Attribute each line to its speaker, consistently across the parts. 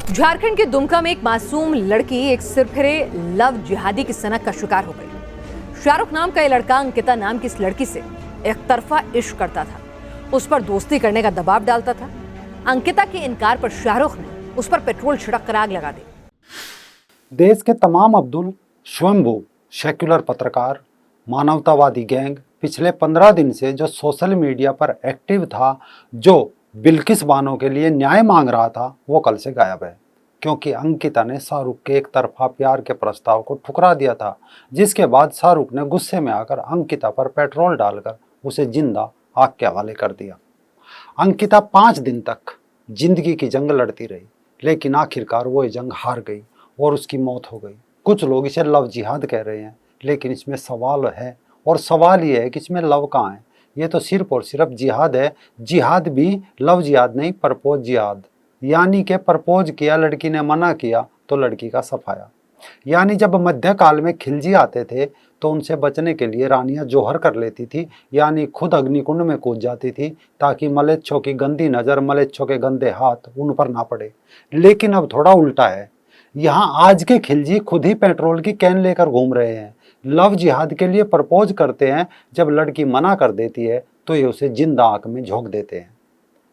Speaker 1: झारखंड के दुमका में एक मासूम लड़की एक सिरफिरे लव जिहादी की सनक का शिकार हो गई। शाहरुख नाम का ये लड़का अंकिता नाम की इस लड़की से एक तरफा इश्क करता था, उस पर दोस्ती करने का दबाव डालता था। अंकिता के इनकार पर शाहरुख ने उस पर पेट्रोल छिड़क कर आग लगा दी।
Speaker 2: देश के तमाम अब्दुल स्वयंभू सेक्युलर पत्रकार, मानवतावादी गैंग पिछले 15 दिन से जो सोशल मीडिया पर एक्टिव था, जो बिल्किस बानो के लिए न्याय मांग रहा था, वो कल से गायब है। क्योंकि अंकिता ने शाहरुख के एक तरफा प्यार के प्रस्ताव को ठुकरा दिया था, जिसके बाद शाहरुख ने गुस्से में आकर अंकिता पर पेट्रोल डालकर उसे जिंदा आग के हवाले कर दिया। अंकिता 5 दिन तक जिंदगी की जंग लड़ती रही, लेकिन आखिरकार वो ये जंग हार गई और उसकी मौत हो गई। कुछ लोग इसे लव जिहाद कह रहे हैं, लेकिन इसमें सवाल है, और सवाल ये है कि इसमें लव कहाँ है। ये तो सिर्फ और सिर्फ जिहाद है। जिहाद भी लव जिहाद नहीं, प्रपोज जिहाद। यानी कि प्रपोज किया, लड़की ने मना किया तो लड़की का सफाया। यानी जब मध्यकाल में खिलजी आते थे तो उनसे बचने के लिए रानियां जोहर कर लेती थी, यानी खुद अग्निकुंड में कूद जाती थी, ताकि मलेच्छों की गंदी नज़र, मलेच्छों के गंदे हाथ उन पर ना पड़े। लेकिन अब थोड़ा उल्टा है। यहाँ आज के खिलजी खुद ही पेट्रोल की कैन लेकर घूम रहे हैं। लव जिहाद के लिए प्रपोज करते हैं, जब लड़की मना कर देती है तो ये उसे जिंदा आंख में झोंक देते हैं।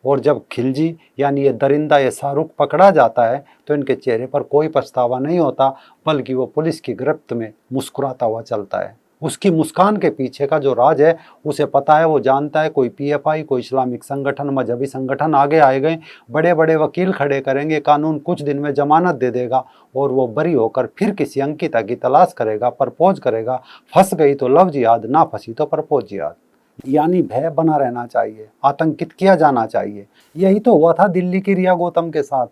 Speaker 2: और जब खिलजी यानी ये दरिंदा, ये शाहरुख पकड़ा जाता है तो इनके चेहरे पर कोई पछतावा नहीं होता, बल्कि वो पुलिस की गिरफ्त में मुस्कुराता हुआ चलता है। उसकी मुस्कान के पीछे का जो राज है उसे पता है, वो जानता है। कोई पीएफआई, कोई इस्लामिक संगठन, मजहबी संगठन आगे आएंगे, बड़े बड़े वकील खड़े करेंगे, कानून कुछ दिन में जमानत दे देगा और वो बरी होकर फिर किसी अंकिता की तलाश करेगा, प्रपोज करेगा। फंस गई तो लव जिहाद, ना फंसी तो प्रपोज जिहाद। यानी भय बना रहना चाहिए, आतंकित किया जाना चाहिए। यही तो हुआ था दिल्ली की रिया गौतम के साथ।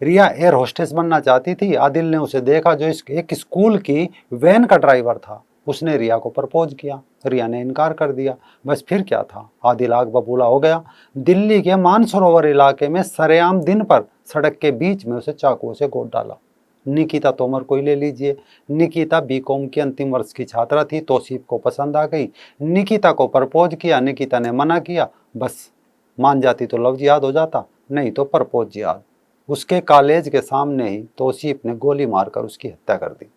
Speaker 2: रिया एयर होस्टेस बनना चाहती थी। आदिल ने उसे देखा, जो एक स्कूल की वैन का ड्राइवर था। उसने रिया को प्रपोज किया, रिया ने इनकार कर दिया। बस फिर क्या था, आदिल आग बबूला हो गया। दिल्ली के मानसरोवर इलाके में सरेआम दिन पर सड़क के बीच में उसे चाकुओं से गोद डाला। निकिता तोमर को ही ले लीजिए। निकिता बीकॉम की अंतिम वर्ष की छात्रा थी। तौसीफ को पसंद आ गई, निकिता को प्रपोज किया, निकिता ने मना किया। बस मान जाती तो लव जिहाद हो जाता, नहीं तो प्रपोज जिहाद। उसके कॉलेज के सामने ही तौसीफ ने गोली मारकर उसकी हत्या कर दी।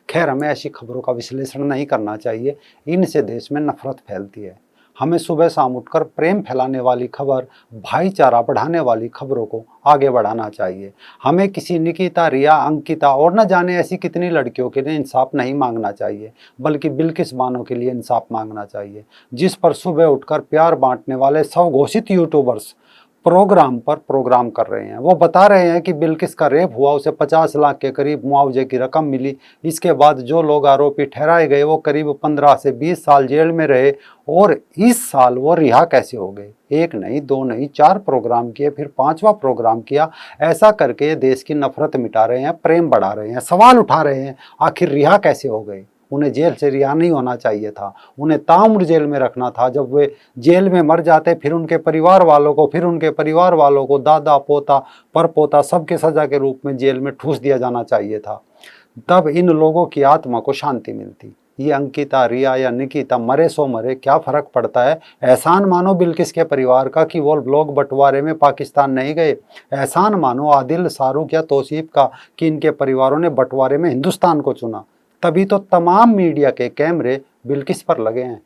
Speaker 2: खैर, हमें ऐसी खबरों का विश्लेषण नहीं करना चाहिए, इनसे देश में नफरत फैलती है। हमें सुबह शाम उठकर प्रेम फैलाने वाली खबर, भाईचारा बढ़ाने वाली खबरों को आगे बढ़ाना चाहिए। हमें किसी निकिता, रिया, अंकिता और न जाने ऐसी कितनी लड़कियों के लिए इंसाफ नहीं मांगना चाहिए, बल्कि बिल्किस बानो के लिए इंसाफ मांगना चाहिए, जिस पर सुबह उठकर प्यार बांटने वाले स्वघोषित यूट्यूबर्स प्रोग्राम पर प्रोग्राम कर रहे हैं। वो बता रहे हैं कि बिल्किस का रेप हुआ, उसे 50 लाख के करीब मुआवजे की रकम मिली। इसके बाद जो लोग आरोपी ठहराए गए वो करीब 15 से 20 साल जेल में रहे, और इस साल वो रिहा कैसे हो गए। एक नहीं, दो नहीं, 4 प्रोग्राम किए, फिर 5वां प्रोग्राम किया। ऐसा करके देश की नफरत मिटा रहे हैं, प्रेम बढ़ा रहे हैं, सवाल उठा रहे हैं, आखिर रिहा कैसे हो गए। उन्हें जेल से रिहा नहीं होना चाहिए था, उन्हें ताउम्र जेल में रखना था। जब वे जेल में मर जाते, फिर उनके परिवार वालों को दादा, पोता, परपोता सबके सजा के रूप में जेल में ठूस दिया जाना चाहिए था। तब इन लोगों की आत्मा को शांति मिलती। ये अंकिता, रिया या निकिता मरे सो मरे, क्या फर्क पड़ता है। एहसान मानो बिल्किस के परिवार का कि वो लोग बंटवारे में पाकिस्तान नहीं गए। एहसान मानो आदिल, शाहरुख या तौसीफ का कि इनके परिवारों ने बंटवारे में हिंदुस्तान को चुना। तभी तो तमाम मीडिया के कैमरे बिल्किस पर लगे हैं।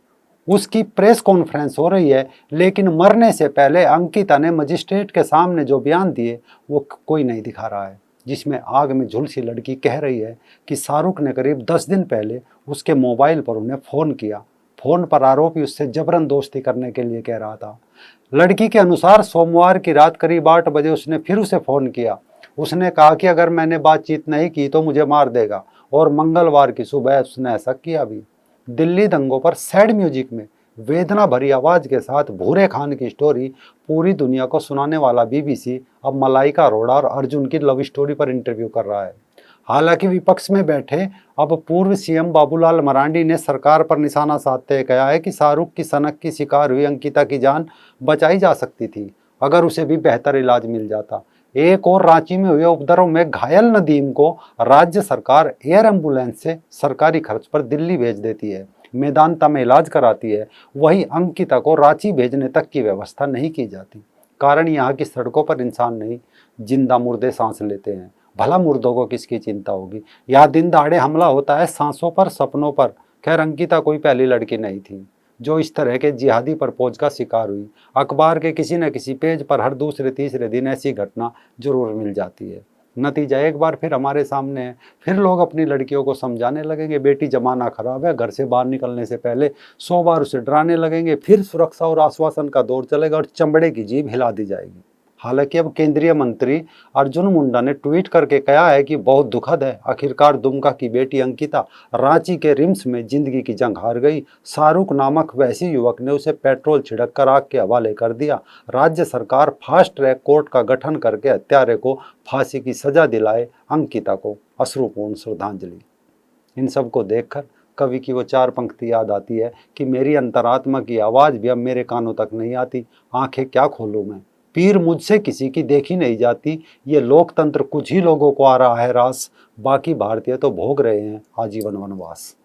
Speaker 2: उसकी प्रेस कॉन्फ्रेंस हो रही है, लेकिन मरने से पहले अंकिता ने मजिस्ट्रेट के सामने जो बयान दिए वो कोई नहीं दिखा रहा है, जिसमें आग में झुलसी लड़की कह रही है कि शाहरुख ने करीब 10 दिन पहले उसके मोबाइल पर उन्हें फ़ोन किया। फ़ोन पर आरोपी उससे जबरन दोस्ती करने के लिए कह रहा था। लड़की के अनुसार सोमवार की रात करीब 8 बजे उसने फिर उसे फ़ोन किया। उसने कहा कि अगर मैंने बातचीत नहीं की तो मुझे मार देगा, और मंगलवार की सुबह उसने ऐसा किया भी। दिल्ली दंगों पर सैड म्यूजिक में वेदना भरी आवाज़ के साथ भूरे खान की स्टोरी पूरी दुनिया को सुनाने वाला बीबीसी अब मलाइका अरोड़ा और अर्जुन की लव स्टोरी पर इंटरव्यू कर रहा है। हालांकि विपक्ष में बैठे अब पूर्व सीएम बाबूलाल मरांडी ने सरकार पर निशाना साधते हुए कहा है कि शाहरुख की सनक की शिकार हुई अंकिता की जान बचाई जा सकती थी, अगर उसे भी बेहतर इलाज मिल जाता। एक और रांची में हुए उपद्रव में घायल नदीम को राज्य सरकार एयर एम्बुलेंस से सरकारी खर्च पर दिल्ली भेज देती है, मेदांता में इलाज कराती है। वहीं अंकिता को रांची भेजने तक की व्यवस्था नहीं की जाती। कारण यहाँ की सड़कों पर इंसान नहीं, जिंदा मुर्दे सांस लेते हैं। भला मुर्दों को किसकी चिंता होगी। यहाँ दिन दहाड़े हमला होता है सांसों पर, सपनों पर। खैर अंकिता कोई पहली लड़की नहीं थी जो इस तरह के जिहादी प्रपोज का शिकार हुई। अखबार के किसी न किसी पेज पर हर दूसरे तीसरे दिन ऐसी घटना जरूर मिल जाती है। नतीजा एक बार फिर हमारे सामने है। फिर लोग अपनी लड़कियों को समझाने लगेंगे, बेटी जमाना खराब है, घर से बाहर निकलने से पहले 100 बार उसे डराने लगेंगे। फिर सुरक्षा और आश्वासन का दौर चलेगा और चमड़े की जीभ हिला दी जाएगी। हालांकि अब केंद्रीय मंत्री अर्जुन मुंडा ने ट्वीट करके कहा है कि बहुत दुखद है, आखिरकार दुमका की बेटी अंकिता रांची के रिम्स में जिंदगी की जंग हार गई। शाहरुख नामक वैसी युवक ने उसे पेट्रोल छिड़क कर आग के हवाले कर दिया। राज्य सरकार फास्ट ट्रैक कोर्ट का गठन करके हत्यारे को फांसी की सजा दिलाए। अंकिता को अश्रुपूर्ण श्रद्धांजलि। इन सब को देखकर कवि की वो 4 पंक्ति याद आती है कि मेरी अंतरात्मा की आवाज़ भी अब मेरे कानों तक नहीं आती। आंखें क्या खोलूं मैं, पीर मुझसे किसी की देखी नहीं जाती। ये लोकतंत्र कुछ ही लोगों को आ रहा है रास, बाकी भारतीय तो भोग रहे हैं आजीवन वनवास।